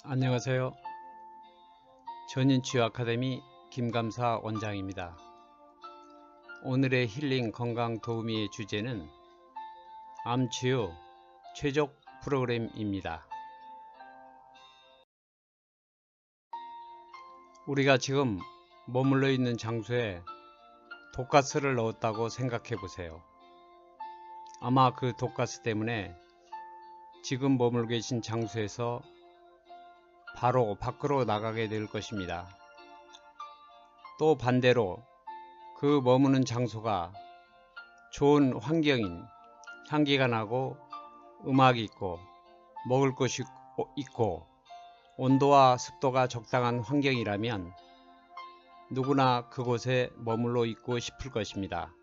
안녕하세요. 전인치유 아카데미 김감사 원장입니다. 오늘의 힐링 건강 도우미의 주제는 암치유 최적 프로그램입니다. 우리가 지금 머물러 있는 장소에 독가스를 넣었다고 생각해 보세요. 아마 그 독가스 때문에 지금 머물고 계신 장소에서 바로 밖으로 나가게 될 것입니다. 또 반대로 그 머무는 장소가 좋은 환경인, 향기가 나고 음악이 있고 먹을 것이 있고 온도와 습도가 적당한 환경이라면 누구나 그곳에 머물러 있고 싶을 것입니다.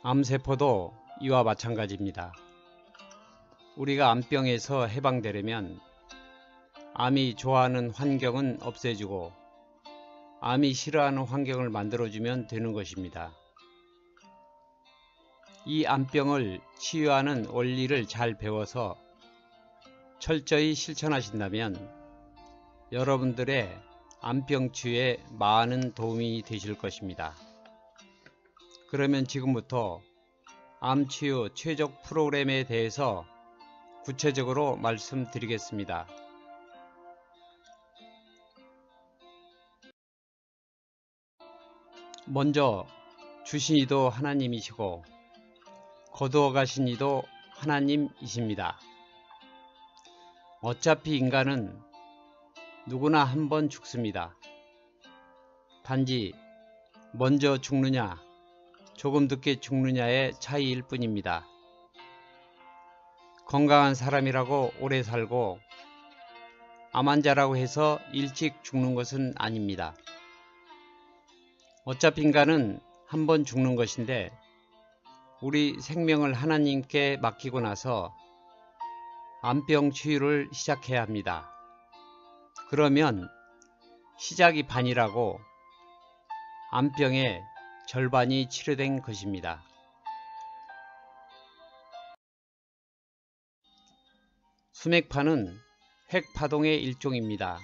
암세포도 이와 마찬가지입니다. 우리가 암병에서 해방되려면 암이 좋아하는 환경은 없애주고 암이 싫어하는 환경을 만들어주면 되는 것입니다. 이 암병을 치유하는 원리를 잘 배워서 철저히 실천하신다면 여러분들의 암병 치유에 많은 도움이 되실 것입니다. 그러면 지금부터 암치유 최적 프로그램에 대해서 구체적으로 말씀드리겠습니다. 먼저 주신 이도 하나님이시고 거두어 가신 이도 하나님이십니다. 어차피 인간은 누구나 한 번 죽습니다. 단지 먼저 죽느냐 조금 늦게 죽느냐의 차이일 뿐입니다. 건강한 사람이라고 오래 살고 암 환자라고 해서 일찍 죽는 것은 아닙니다. 어차피 인간은 한 번 죽는 것인데 우리 생명을 하나님께 맡기고 나서 암병 치유를 시작해야 합니다. 그러면 시작이 반이라고 암병의 절반이 치료된 것입니다. 수맥파는 핵파동의 일종입니다.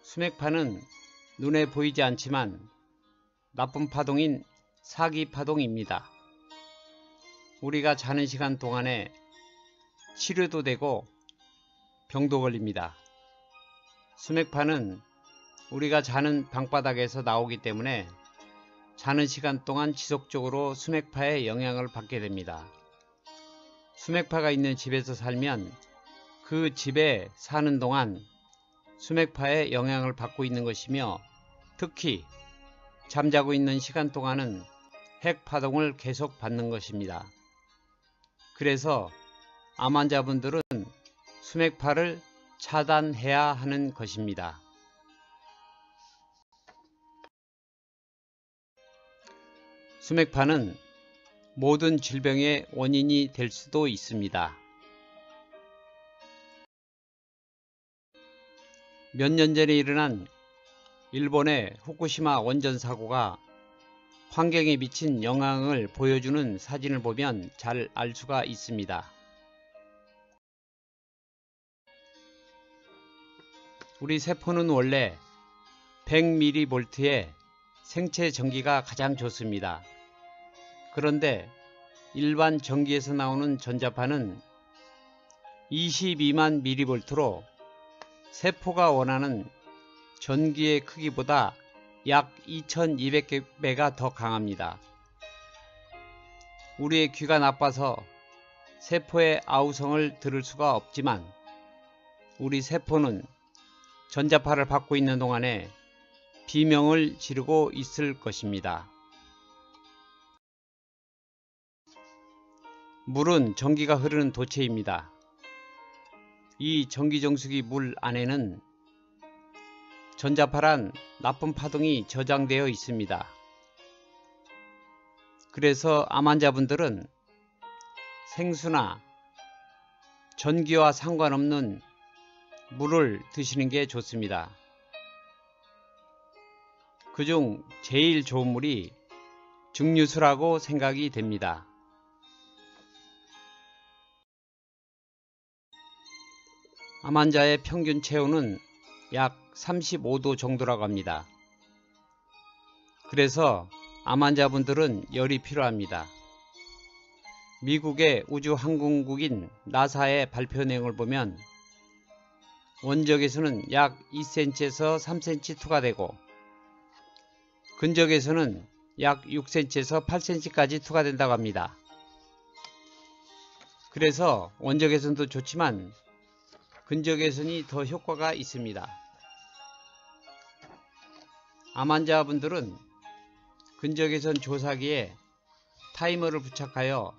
수맥파는 눈에 보이지 않지만 나쁜 파동인 사기파동입니다. 우리가 자는 시간 동안에 치료도 되고 병도 걸립니다. 수맥파는 우리가 자는 방바닥에서 나오기 때문에 자는 시간 동안 지속적으로 수맥파의 영향을 받게 됩니다. 수맥파가 있는 집에서 살면 그 집에 사는 동안 수맥파의 영향을 받고 있는 것이며 특히 잠자고 있는 시간 동안은 핵파동을 계속 받는 것입니다. 그래서 암 환자분들은 수맥파를 차단해야 하는 것입니다. 수맥파는 모든 질병의 원인이 될 수도 있습니다. 몇 년 전에 일어난 일본의 후쿠시마 원전 사고가 환경에 미친 영향을 보여주는 사진을 보면 잘 알 수가 있습니다. 우리 세포는 원래 100mV의 생체 전기가 가장 좋습니다. 그런데 일반 전기에서 나오는 전자파는 22만 mV로 세포가 원하는 전기의 크기보다 약 2200배가 더 강합니다. 우리의 귀가 나빠서 세포의 아우성을 들을 수가 없지만 우리 세포는 전자파를 받고 있는 동안에 비명을 지르고 있을 것입니다. 물은 전기가 흐르는 도체입니다. 이 전기정수기 물 안에는 전자파란 나쁜 파동이 저장되어 있습니다. 그래서 암 환자분들은 생수나 전기와 상관없는 물을 드시는 게 좋습니다. 그중 제일 좋은 물이 증류수라고 생각이 됩니다. 암 환자의 평균 체온은 약 35도 정도라고 합니다. 그래서 암 환자분들은 열이 필요합니다. 미국의 우주항공국인 나사의 발표 내용을 보면 원적에서는 약 2cm에서 3cm 투과되고 근적에서는 약 6cm에서 8cm까지 투과된다고 합니다. 그래서 원적외선도 좋지만 근적외선이 더 효과가 있습니다. 암 환자분들은 근적외선 조사기에 타이머를 부착하여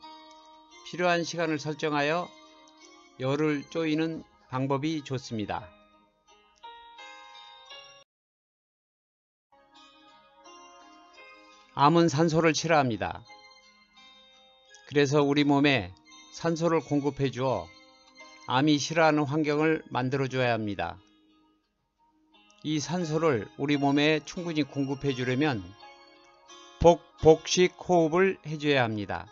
필요한 시간을 설정하여 열을 쪼이는 방법이 좋습니다. 암은 산소를 싫어합니다. 그래서 우리 몸에 산소를 공급해 주어 암이 싫어하는 환경을 만들어 줘야 합니다. 이 산소를 우리 몸에 충분히 공급해 주려면 복식 호흡을 해줘야 합니다.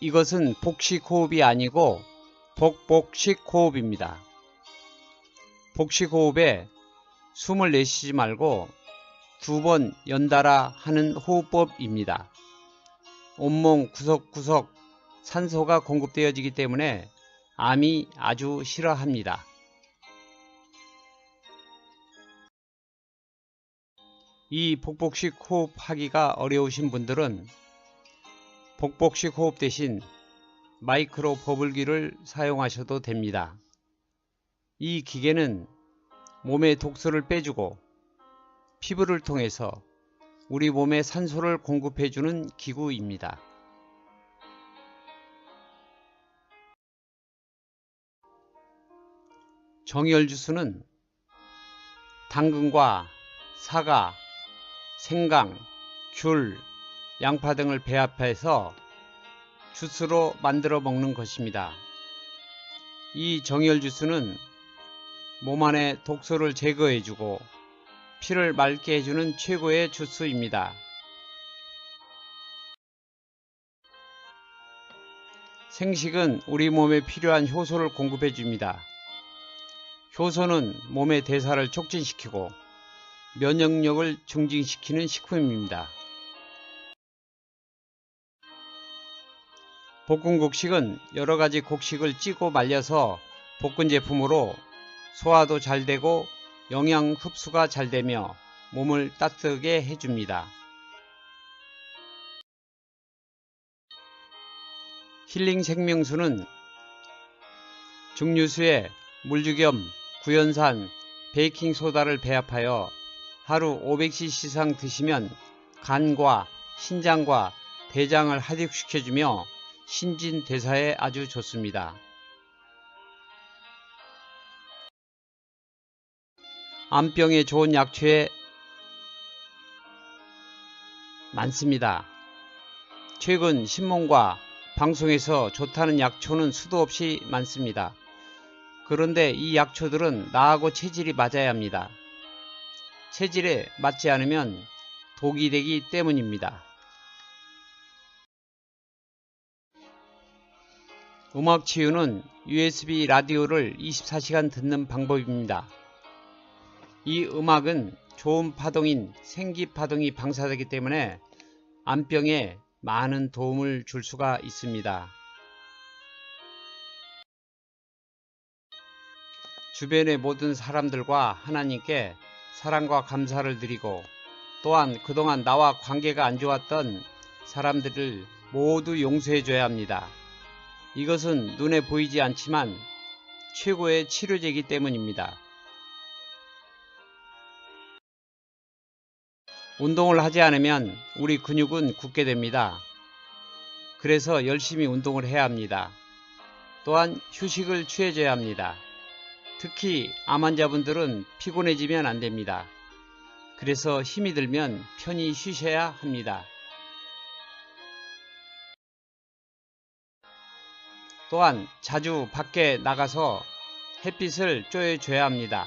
이것은 복식 호흡이 아니고 복식 호흡입니다. 복식 호흡에 숨을 내쉬지 말고 2번 연달아 하는 호흡법입니다. 온몸 구석구석 산소가 공급되어지기 때문에 암이 아주 싫어합니다. 이 복복식 호흡 하기가 어려우신 분들은 복복식 호흡 대신 마이크로 버블기를 사용하셔도 됩니다. 이 기계는 몸의 독소를 빼주고 피부를 통해서 우리 몸에 산소를 공급해주는 기구입니다. 정열 주스는 당근과 사과, 생강, 귤, 양파 등을 배합해서 주스로 만들어 먹는 것입니다. 이 정열 주스는 몸 안에 독소를 제거해주고 피를 맑게 해주는 최고의 주스입니다. 생식은 우리 몸에 필요한 효소를 공급해 줍니다. 효소는 몸의 대사를 촉진시키고 면역력을 증진시키는 식품입니다. 볶은 곡식은 여러가지 곡식을 찌고 말려서 볶은 제품으로 소화도 잘 되고 영양 흡수가 잘 되며 몸을 따뜻하게 해줍니다. 힐링 생명수는 증류수에 물주겸, 구연산, 베이킹소다를 배합하여 하루 500cc 이상 드시면 간과 신장과 대장을 하륙시켜주며 신진대사에 아주 좋습니다. 암병에 좋은 약초에 많습니다. 최근 신문과 방송에서 좋다는 약초는 수도 없이 많습니다. 그런데 이 약초들은 나하고 체질이 맞아야 합니다. 체질에 맞지 않으면 독이 되기 때문입니다. 음악 치유는 USB 라디오를 24시간 듣는 방법입니다. 이 음악은 좋은 파동인 생기파동이 방사되기 때문에 암병에 많은 도움을 줄 수가 있습니다. 주변의 모든 사람들과 하나님께 사랑과 감사를 드리고 또한 그동안 나와 관계가 안 좋았던 사람들을 모두 용서해 줘야 합니다. 이것은 눈에 보이지 않지만 최고의 치료제이기 때문입니다. 운동을 하지 않으면 우리 근육은 굳게 됩니다. 그래서 열심히 운동을 해야 합니다. 또한 휴식을 취해줘야 합니다. 특히 암 환자분들은 피곤해지면 안 됩니다. 그래서 힘이 들면 편히 쉬셔야 합니다. 또한 자주 밖에 나가서 햇빛을 쬐줘야 합니다.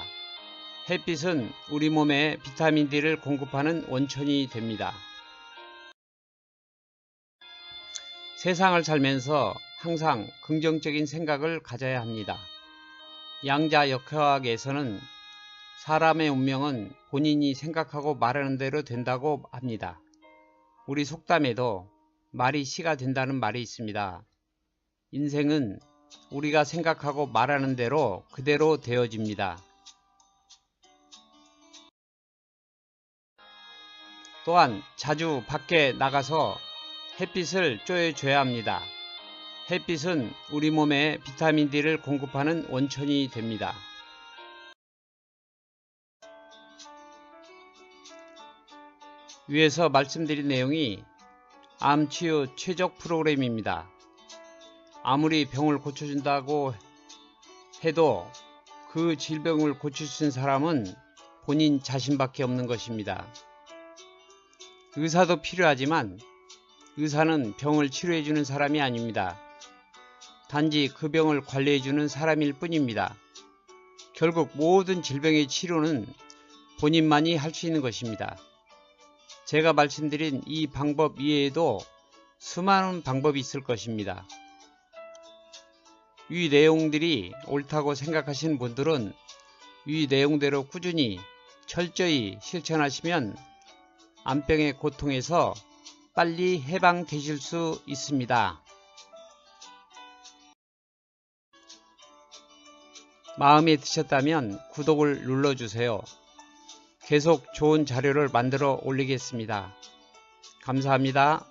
햇빛은 우리 몸에 비타민 D를 공급하는 원천이 됩니다. 세상을 살면서 항상 긍정적인 생각을 가져야 합니다. 양자역학에서는 사람의 운명은 본인이 생각하고 말하는 대로 된다고 합니다. 우리 속담에도 말이 씨가 된다는 말이 있습니다. 인생은 우리가 생각하고 말하는 대로 그대로 되어집니다. 또한 자주 밖에 나가서 햇빛을 쬐줘야 합니다. 햇빛은 우리 몸에 비타민 D를 공급하는 원천이 됩니다. 위에서 말씀드린 내용이 암 치유 최적 프로그램입니다. 아무리 병을 고쳐준다고 해도 그 질병을 고칠 수 있는 사람은 본인 자신밖에 없는 것입니다. 의사도 필요하지만 의사는 병을 치료해주는 사람이 아닙니다. 단지 그 병을 관리해주는 사람일 뿐입니다. 결국 모든 질병의 치료는 본인만이 할 수 있는 것입니다. 제가 말씀드린 이 방법 이외에도 수많은 방법이 있을 것입니다. 이 내용들이 옳다고 생각하시는 분들은 이 내용대로 꾸준히 철저히 실천하시면 암병의 고통에서 빨리 해방되실 수 있습니다. 마음에 드셨다면 구독을 눌러주세요. 계속 좋은 자료를 만들어 올리겠습니다. 감사합니다.